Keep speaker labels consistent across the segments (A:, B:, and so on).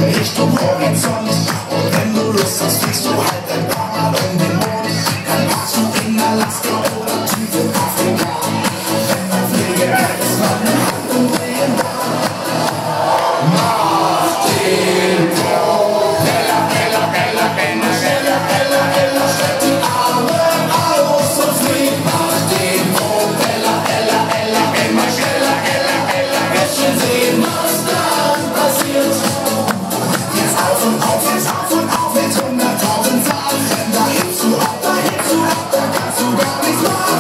A: Richtung Horizont. Und wenn du Lust hast, fliegst du halt ein paar Mal um den Mond. Dann parkst du in Alaska oder tief in Afrika. Wenn man Fliegergeld ist, man in Hand und drehen darf. Mach den Propeller, Ella, Ella, Ella, schneller, Ella, Ella, streck die Arme aus und flieg. Mach den Propeller, Ella, Ella, immer schneller, Ella, Ella, Kästchen sehen, was dann passiert. Jetzt auf und auf, jetzt auf und auf mit 100.000 Sachen. Da hebst du ab, da kannst du gar nichts machen.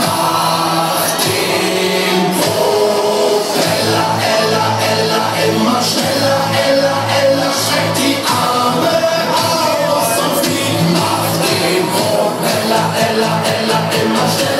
A: Mach den Propeller, Ella, Ella, immer schneller, Ella, Ella, streck die Arme aus und flieg. Mach den Propeller, Ella, Ella, immer schneller.